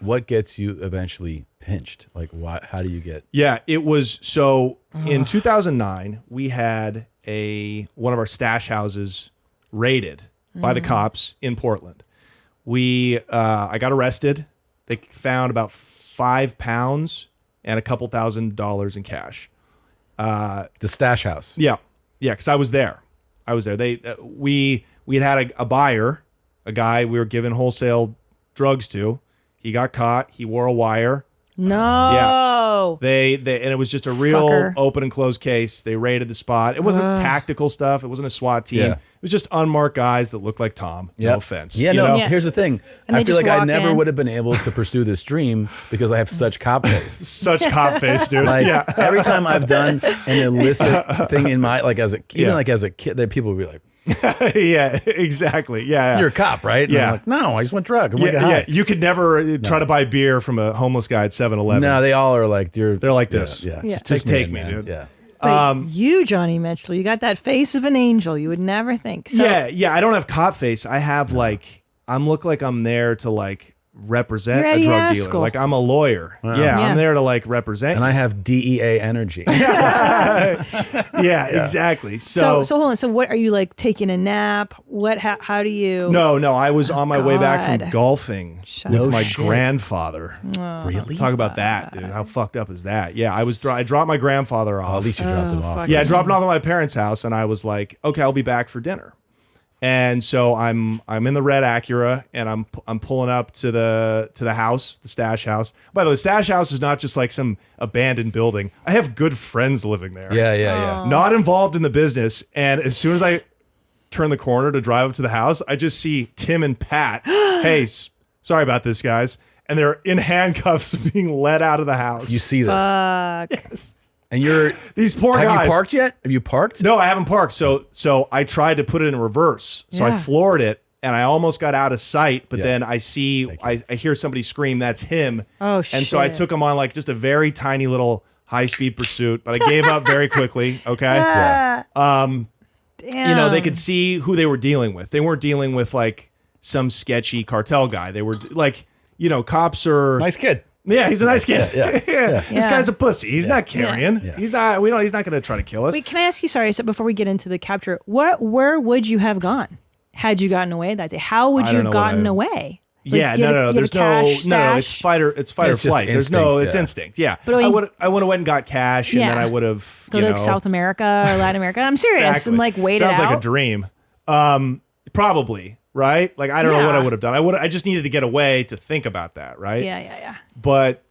what gets you eventually pinched? Like, why? How do you get? Yeah, it was so in 2009 we had one of our stash houses raided by the cops in Portland. I got arrested. They found about 5 pounds and a couple $1,000s in cash. The stash house. Yeah, because I was there. We had a buyer, a guy we were giving wholesale drugs to. He got caught. He wore a wire. No. Yeah. And it was just a real Fucker. open and closed case. They raided the spot. It wasn't tactical stuff. It wasn't a SWAT team. Yeah. It was just unmarked guys that looked like Tom. Yep. No offense. Yeah, You no. know? Yeah. Here's the thing. And they I feel just like I walk never in. would have been able to pursue this dream because I have such cop face. Such cop face, dude. Like yeah. every time I've done an illicit thing in my as a kid, that people would be like, yeah, exactly. Yeah. "You're a cop, right?" And Yeah. I'm like, "No, I just went drug. I'm like, Yeah, high." you could never try to buy beer from a homeless guy at 7-Eleven. No, they all are like, "They're like this. Yeah, Yeah. Just take me, man. dude. Yeah. But you, Johnny Mitchell, you got that face of an angel. You would never think. So, Yeah. I don't have cop face. I have look like I'm there to represent You're a Eddie drug Haskell. dealer. Like I'm a lawyer. Yeah, Yeah. I'm there to represent. And I have DEA energy. yeah, exactly. So hold on. So what are you taking a nap? How do you? No, I was on my way back from God. golfing Shut with up. my No shit. grandfather. Really? Talk about that, dude. How fucked up is that? Yeah, I dropped my grandfather off. Oh, at least you dropped him off. fuck. Yeah, I dropped him off at my parents' house, and I was like, okay, I'll be back for dinner. And so I'm in the red Acura, and I'm pulling up to the house, the stash house. By the way, the stash house is not just like some abandoned building. I have good friends living there. Yeah. Not involved in the business. And as soon as I turn the corner to drive up to the house, I just see Tim and Pat. Hey, sorry about this, guys. And they're in handcuffs being led out of the house. You see this. Fuck. And you're These poor guys. Have you parked yet? Have you parked? No, I haven't parked. So I tried to put it in reverse. So I Yeah. floored it and I almost got out of sight, but Yeah. then I hear somebody scream, that's him. Oh, And so I shit. took him on just a very tiny little high-speed pursuit, but I gave up very quickly, okay? Yeah. Damn. They could see who they were dealing with. They weren't dealing with some sketchy cartel guy. They were cops are Nice kid. Yeah, he's a nice kid. Yeah. This Yeah. guy's a pussy. He's not carrying. Yeah. He's not he's not going to try to kill us. Wait, can I ask you? Sorry, so before we get into the capture, where would you have gone had you gotten away that day? How would I you don't have know what gotten I- away? Yeah, you have no. a There's cash no. It's stash? fight or It's flight. just It's instinct, instinct. Yeah, But I I mean- would have went and got cash, and Yeah. then I would have Go to South America or Latin America. I'm serious Exactly. and wait Sounds it out. like a dream. Probably right. I don't know what I Yeah. would have done. I just needed to get away to think about that. Right. Yeah. But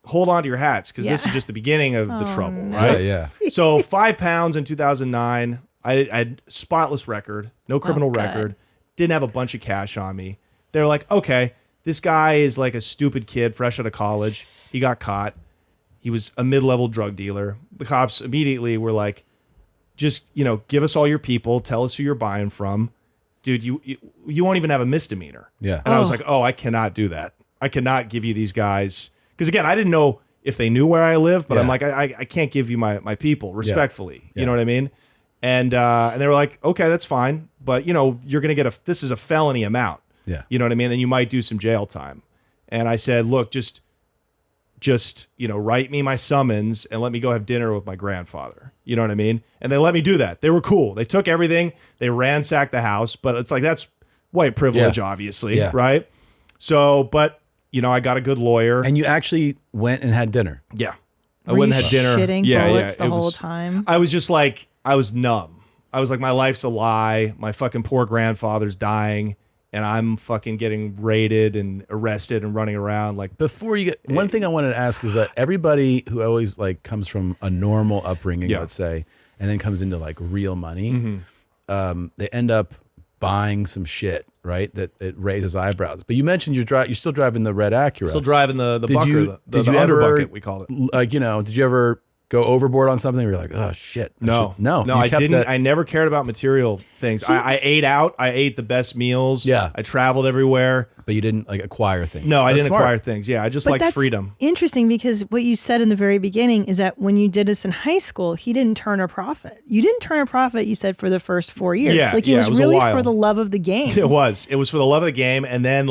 hold on to your hats because this Yeah. is just the beginning of the trouble. no. Right. Yeah. So 5 pounds in 2009. I had spotless record, no criminal good. record, didn't have a bunch of cash on me. They're like, okay, this guy is like a stupid kid fresh out of college. He got caught. He was a mid-level drug dealer. The cops immediately were like, just, give us all your people. Tell us who you're buying from. Dude, you won't even have a misdemeanor. Yeah. And I was like, oh, I cannot do that. I cannot give you these guys. Because again, I didn't know if they knew where I lived, but Yeah. I'm like, I can't give you my people respectfully. Yeah. You know what I mean? And they were like, okay, that's fine. But, you're going to get this is a felony amount. Yeah. You know what I mean? And you might do some jail time. And I said, look, just write me my summons and let me go have dinner with my grandfather. You know what I mean? And they let me do that. They were cool. They took everything. They ransacked the house. But it's like, that's white privilege, Yeah. obviously. Yeah. Right? So, but, I got a good lawyer. And you actually went and had dinner. Yeah. I Were went you and had dinner. shitting bullets the it whole was- time? I was just like, I was numb. I was like, my life's a lie. My fucking poor grandfather's dying. And I'm fucking getting raided and arrested and running around like. Before you get, one thing I wanted to ask is that everybody who always comes from a normal upbringing, Yeah. let's say, and then comes into real money, Mm-hmm. they end up buying some shit, right? That it raises eyebrows. But you mentioned you're still driving the red Acura. Still driving the Did bucker, you- the did you under ever- bucket, we called it. did you ever go overboard on something where you're like, oh shit? No, you I kept didn't. that- I never cared about material things. I ate out. I ate the best meals. Yeah. I traveled everywhere. but you didn't acquire things. No, I That's didn't smart. acquire things. Yeah, I just But like that's freedom. interesting because what you said in the very beginning is that when you did this in high school, he didn't turn a profit. You didn't turn a profit, you said, for the first 4 years. Yeah, it yeah, was it was a really while. for the love of the game. It was for the love of the game, and then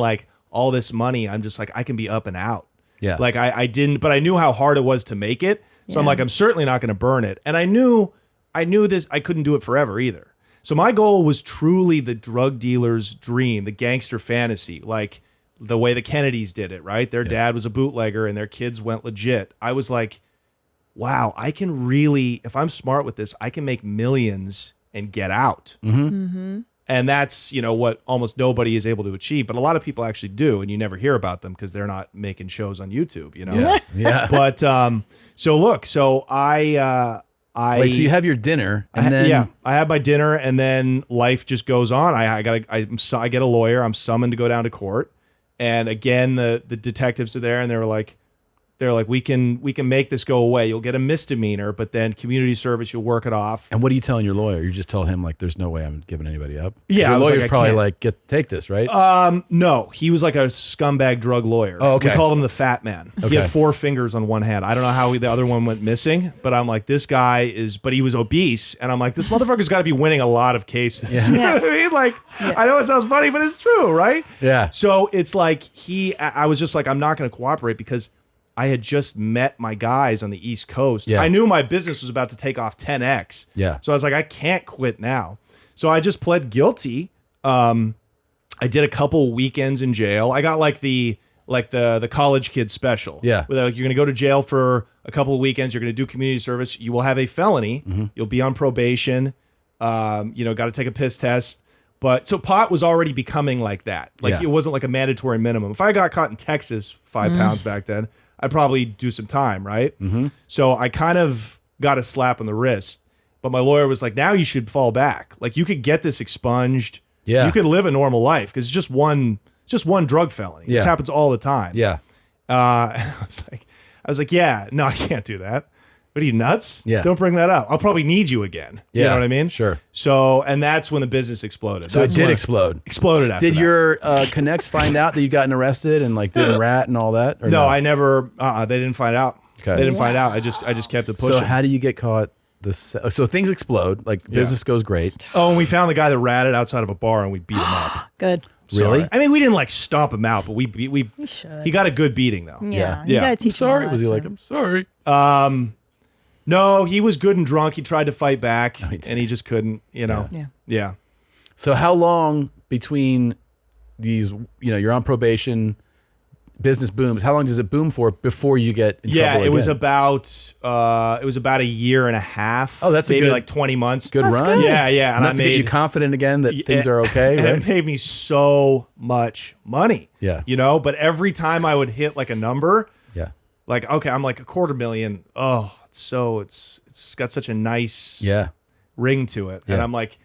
all this money. I'm just like, I can be up and out. Yeah. Like I didn't, but I knew how hard it was to make it. So I'm Yeah. like, I'm certainly not going to burn it. And I knew this, I couldn't do it forever either. So my goal was truly the drug dealer's dream, the gangster fantasy, like the way the Kennedys did it, right? Their dad was a bootlegger and their kids went legit. I was like, wow, I can really, if I'm smart with this, I can make millions and get out. And that's, what almost nobody is able to achieve. But a lot of people actually do, and you never hear about them because they're not making shows on YouTube, Yeah. Yeah. But so I Wait, so you have your dinner and then I had my dinner, and then life just goes on. I get a lawyer. I'm summoned to go down to court, and again the detectives are there, and they're like, we can make this go away. You'll get a misdemeanor, but then community service, you'll work it off. And what are you telling your lawyer? You just tell him like, there's no way I'm giving anybody up. Yeah, I your was lawyer's like, I probably can't. like, take this, right? No, he was like a scumbag drug lawyer. Oh, okay. We called him the Fat Man. He Okay. had 4 fingers on one hand. I don't know how the other one went missing, but I'm like, this guy but he was obese, and I'm like, this motherfucker's got to be winning a lot of cases. Yeah. You know what I mean? Like, I know it sounds funny, but it's true, right? Yeah. So it's like I was just like, I'm not going to cooperate because I had just met my guys on the East Coast. Yeah. I knew my business was about to take off 10x. Yeah. So I was like, I can't quit now. So I just pled guilty. I did a couple weekends in jail. I got like the college kid special. Yeah. Where they're like, you're going to go to jail for a couple of weekends. You're going to do community service. You will have a felony. You'll be on probation. Got to take a piss test. But so pot was already becoming like that. Like Yeah. it wasn't like a mandatory minimum. If I got caught in Texas 5 pounds back then, I'd probably do some time, right? So I kind of got a slap on the wrist. But my lawyer was like, now you should fall back. Like you could get this expunged. Yeah. You could live a normal life because it's just one drug felony. Yeah. This happens all the time. Yeah. I was like, yeah, no, I can't do that. What are you, nuts? Yeah. Don't bring that up. I'll probably need you again. You Yeah. know what I mean? Sure. So, and that's when the business exploded. So That's it did when explode. Exploded after Did that. your connects find out that you gotten arrested and like didn't rat and all that? Or No, I never, they didn't find out. Okay. They didn't find out. I just kept it pushing. So how do you get caught? So things explode. Like business goes great. Oh, and we found the guy that ratted outside of a bar and we beat him up. Good. Really? Sorry. I mean, we didn't like stomp him out, but we You should. he got a good beating though. Yeah. Yeah. You gotta I'm teach Sorry. him a Was he like, lesson. I'm sorry? No, he was good and drunk. He tried to fight back he did. and he just couldn't, Yeah. Yeah. So how long between these, you're on probation, business booms, how long does it boom for before you get in Yeah, trouble it was again? about a year and a half. Oh, that's a maybe good- like 20 months. Good That's run? good. Yeah, yeah. And Enough I to get you made confident again that things are okay, and right? it paid me so much money. Yeah. But every time I would hit like a number, Yeah. like, okay, I'm like $250,000. Oh, it's got such a nice Yeah. ring to it. And Yeah. I'm like,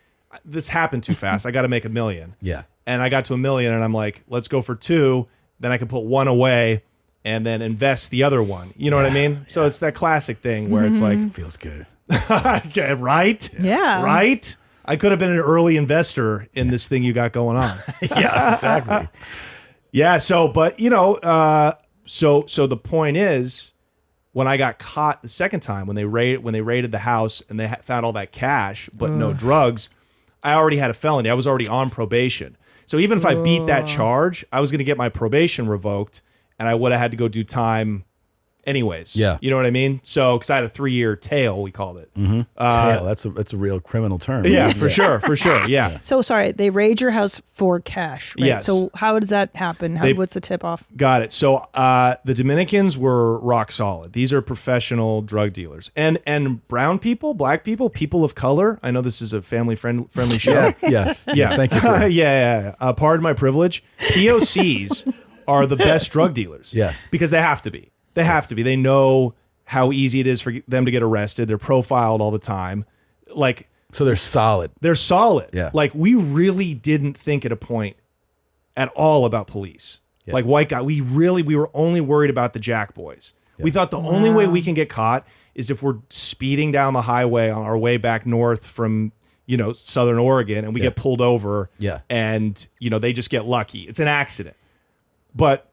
this happened too fast. I got to make $1 million. Yeah. And I got to $1 million and I'm like, let's go for 2. Then I can put 1 away and then invest the other one. You know what I mean? So it's that classic thing where it's like, Feels good. okay, right? Yeah. Right? I could have been an early investor in this thing you got going on. Yes, exactly. Yeah. So, but so the point is, when I got caught the second time, when they raided the house and they found all that cash but no drugs, I already had a felony. I was already on probation. So even if I beat that charge, I was going to get my probation revoked, and I would have had to go do time anyways. Yeah. You know what I mean? So, because I had a 3-year tail, we called it. Tail, that's a real criminal term. Yeah, for sure. Yeah. So sorry, they raid your house for cash, right? Yes. So how does that happen? What's the tip off? Got it. So the Dominicans were rock solid. These are professional drug dealers. And brown people, black people, people of color. I know this is a family friendly show. Yeah. Yes. Yeah. Yes. Thank you for yeah. Pardon my privilege. POCs are the best drug dealers. Yeah. Because they have to be. They have to be. They know how easy it is for them to get arrested. They're profiled all the time. Like, So they're solid. they're solid. Yeah. Like, we really didn't think at a point at all about police. Yeah. Like, white guy, we were only worried about the jack boys. We thought the only way we can get caught is if we're speeding down the highway on our way back north from, Southern Oregon, and we get pulled over. Yeah. And, they just get lucky. It's an accident. But,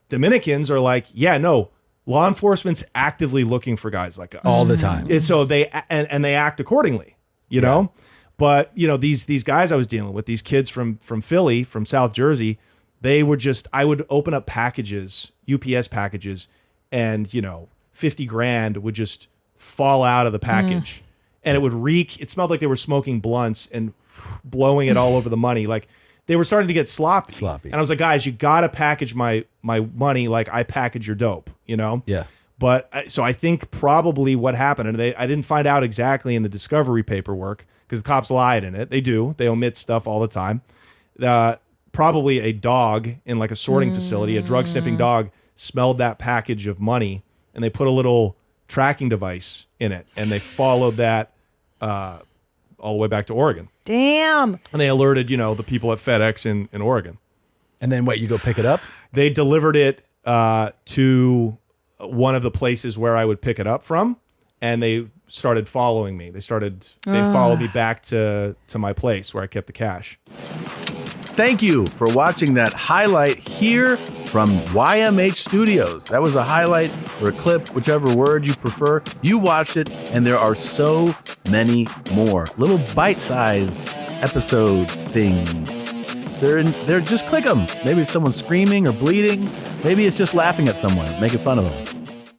Dominicans are like, yeah, no, law enforcement's actively looking for guys like us. All the time. And so they act accordingly, you know. But these guys I was dealing with, these kids from Philly, from South Jersey, They were just, I would open up packages, UPS packages, and, 50 grand would just fall out of the package. And it would reek. It smelled like they were smoking blunts and blowing it all over the money. Like they were starting to get sloppy. And I was like, guys, you got to package my money like I package your dope, Yeah. But so I think probably what happened, and I didn't find out exactly in the discovery paperwork because the cops lied in it. They do. They omit stuff all the time. Probably a dog in like a sorting facility, a drug sniffing dog, smelled that package of money, and they put a little tracking device in it, and they followed that all the way back to Oregon. Damn. And they alerted, the people at FedEx in Oregon. And then what? You go pick it up? They delivered it to one of the places where I would pick it up from, and they started following me. They followed me back to my place where I kept the cash. Thank you for watching that highlight here from YMH Studios. That was a highlight or a clip, whichever word you prefer. You watched it, and there are so many more little bite-sized episode things. They're just click them. Maybe it's someone screaming or bleeding. Maybe it's just laughing at someone, making fun of them.